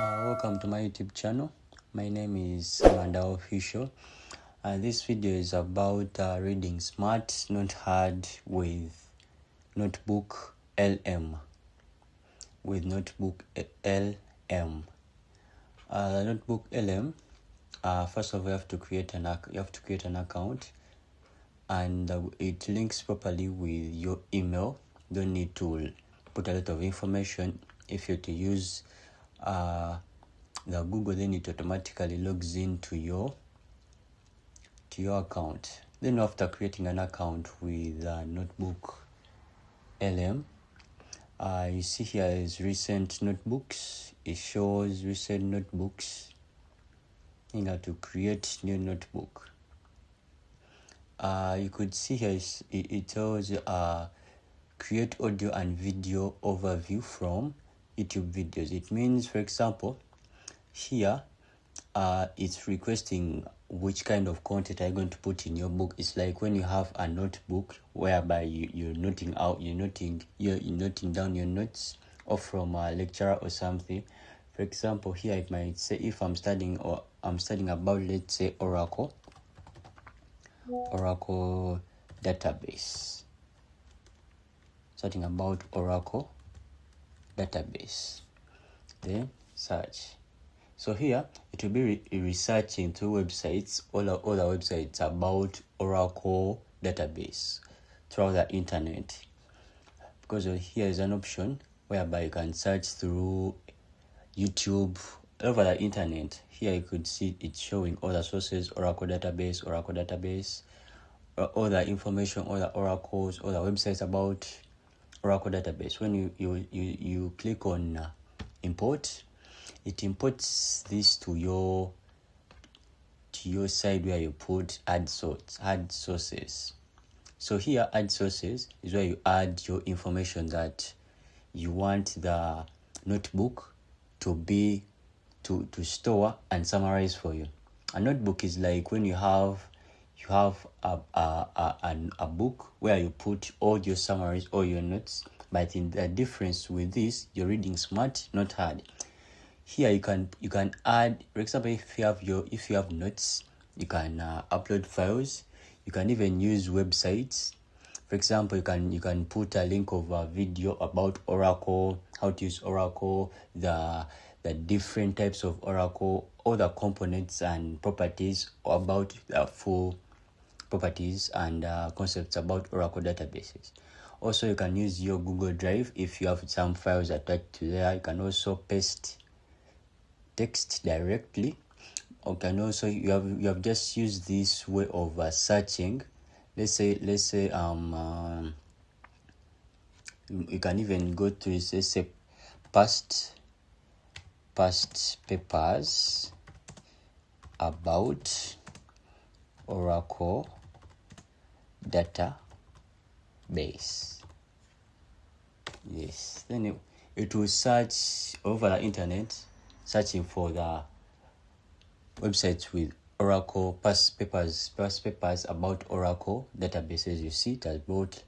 Welcome to my YouTube channel. My name is Ssemanda Official. This video is about reading smart, not hard with NotebookLM. NotebookLM. NotebookLM. First of all, you have to create an account, and it links properly with your email. Don't need to put a lot of information. If you're to use the Google, then it automatically logs into your account. Then after creating an account with NotebookLM, you see here is recent notebooks. It shows recent notebooks. You have to create new notebook. You could see here it tells create audio and video overview from YouTube videos. It means, for example, here it's requesting which kind of content are you going to put in your book. It's like when you have a notebook whereby you're noting down your notes, or from a lecturer or something. For example, here it might say, if I'm studying about, let's say, Oracle database. Starting about Oracle database, then search. So here it will be researching through websites, all the websites about Oracle database throughout the internet, because here is an option whereby you can search through YouTube, over the internet. Here you could see it showing all the sources: Oracle database, all the information, all the oracles, all the websites about Oracle database. When you click on import, it imports this to your side where you put add sources. So here, add sources is where you add your information that you want the notebook to store and summarize for you. A notebook is like when you have a book where you put all your summaries, all your notes. But in the difference with this, you're reading smart, not hard. Here you can add, for example, if you have notes, you can upload files. You can even use websites. For example, you can put a link of a video about Oracle, how to use Oracle, the different types of Oracle, all the components and properties about the full properties and concepts about Oracle databases. Also, you can use your Google Drive. If you have some files attached to there, you can also paste text directly. Or can also you have just used this way of searching. Let's say you can even go to, let's say, past papers about Oracle database. Yes, then it will search over the internet, searching for the websites with Oracle past papers about Oracle databases. You see it about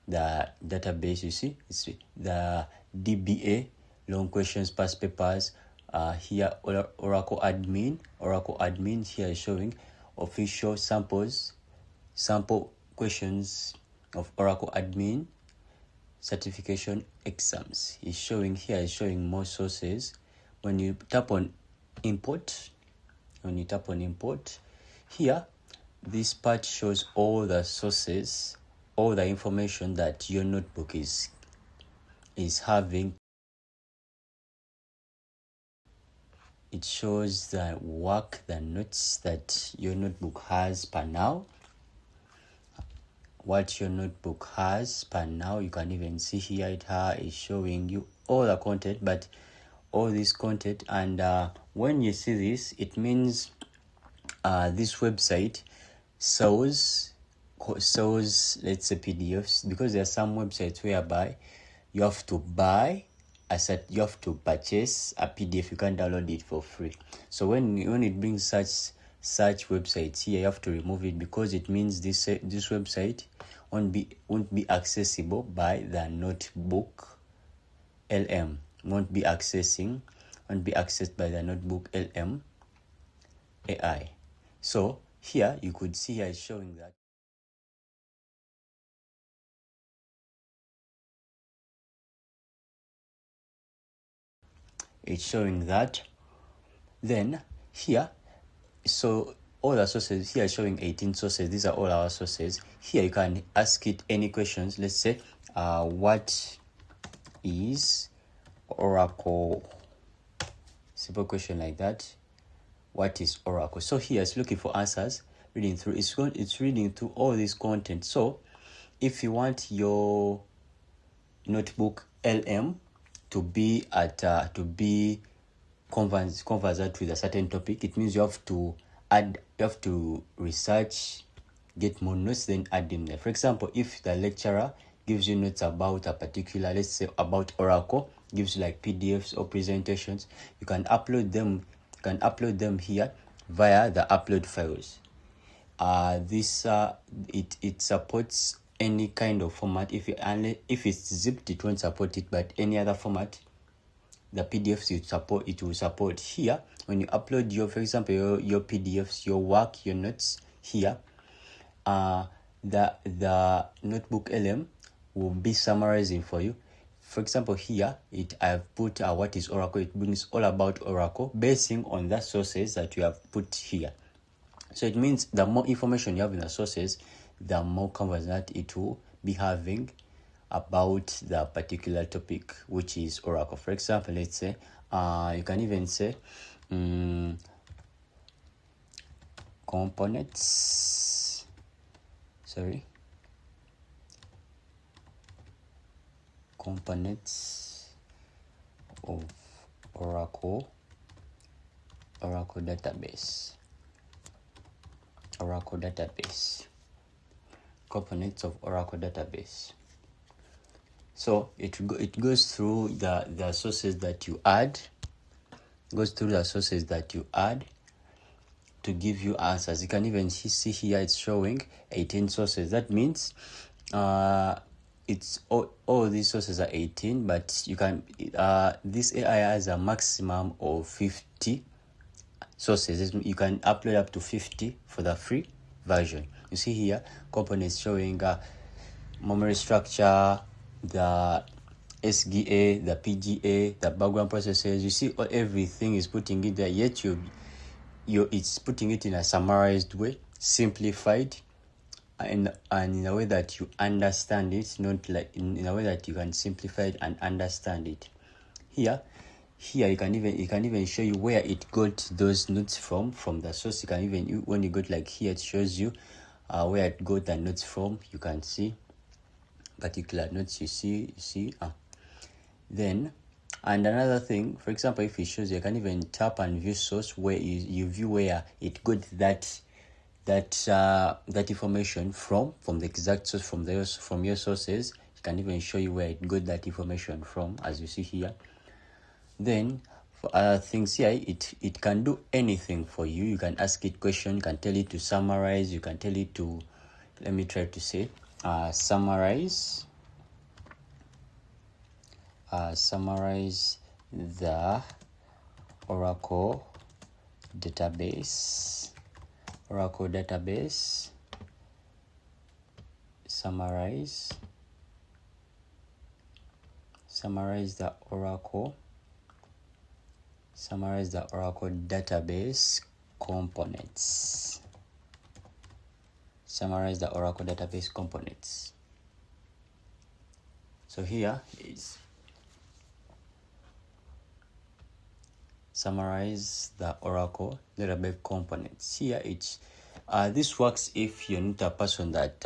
the database. You see it's the DBA, long questions, past papers. Here Oracle admin here is showing official sample questions of Oracle admin certification exams. Is showing more sources. When you tap on import, here this part shows all the sources, all the information that your notebook is having. It shows the notes that your notebook has per now. What your notebook has per now, you can even see here it is showing you all the content, but all this content. And when you see this, it means this website sells, let's say, PDFs, because there are some websites whereby you have to purchase a PDF. You can't download it for free. So when it brings such websites here, you have to remove it, because it means this website won't be accessible by the NotebookLM. Won't be accessing and be accessed by the NotebookLM AI. So here you could see here it's showing that then here, so all the sources here showing 18 sources. These are all our sources. Here you can ask it any questions. Let's say what is Oracle? Simple question like that. What is Oracle? So here it's looking for answers, reading through. It's reading through all this content. So if you want your notebook LM to be conversant with a certain topic, it means you have to research, get more notes, then add in there. For example, if the lecturer gives you notes about a particular, let's say about Oracle, gives you like PDFs or presentations, you can upload them. You can upload them here via the upload files. It supports any kind of format. If it's zipped, it won't support it, but any other format, the PDFs it will support. Here, when you upload for example, your PDFs, your work, your notes here, the notebook LM will be summarizing for you. For example, here I've put what is Oracle. It brings all about Oracle basing on the sources that you have put here. So it means the more information you have in the sources, the more conversant it will be having about the particular topic, which is Oracle. For example, let's say you can even say components of Oracle database. Components of Oracle database. So it goes through the sources that you add. To give you answers. You can even see here it's showing 18 sources. That means it's all these sources are 18, but you can this AI has a maximum of 50 sources. You can upload up to 50 for the free version. You see here components showing memory structure, the SGA, the PGA, the background processes. You see everything is putting it there, yet it's putting it in a summarized way, simplified, and in a way that you understand it, not like in a way that you can simplify it and understand it. Here you can even show you where it got those notes from the source. You can even, when you got like here, it shows you where it got the notes from. You can see particular notes. You see then. And another thing, for example, if it shows you can even tap and view source, where you view where it got that information from the exact source, from your sources. You can even show you where it got that information from, as you see here. Then for other things here, it can do anything for you. You can ask it question, you can tell it to summarize, you can tell it to, let me try to say, summarize the Oracle database. Summarize the Oracle database components. Summarize the Oracle database components. So here is summarize the Oracle database components. Here it's this works if you're not a person that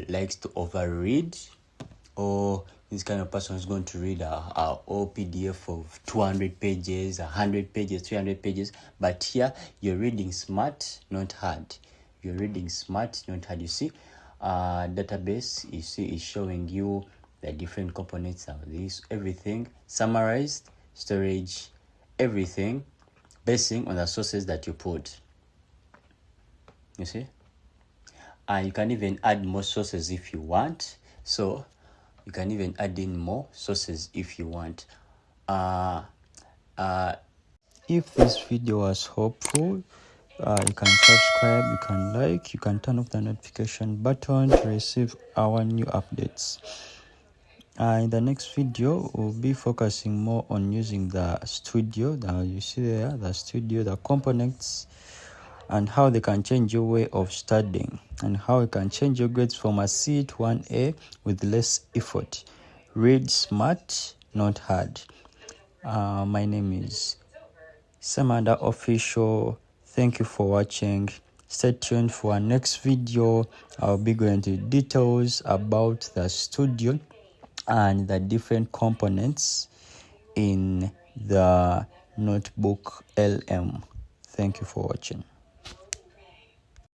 likes to overread, or this kind of person is going to read a whole PDF of 200 pages, 100 pages, 300 pages. But here you're reading smart, not hard. You see, database, you see, is showing you the different components of this, everything summarized, storage, everything basing on the sources that you put. You see, you can even add more sources if you want. So you can even add in more sources if you want. If this video was helpful, you can subscribe, you can like, you can turn off the notification button to receive our new updates. In the next video, we'll be focusing more on using the studio that you see there, the studio, the components, and how they can change your way of studying, and how you can change your grades from a C to an A with less effort. Read smart, not hard. My name is Ssemanda Official. Thank you for watching. Stay tuned for our next video. I'll be going into details about the studio and the different components in the NotebookLM. Thank you for watching.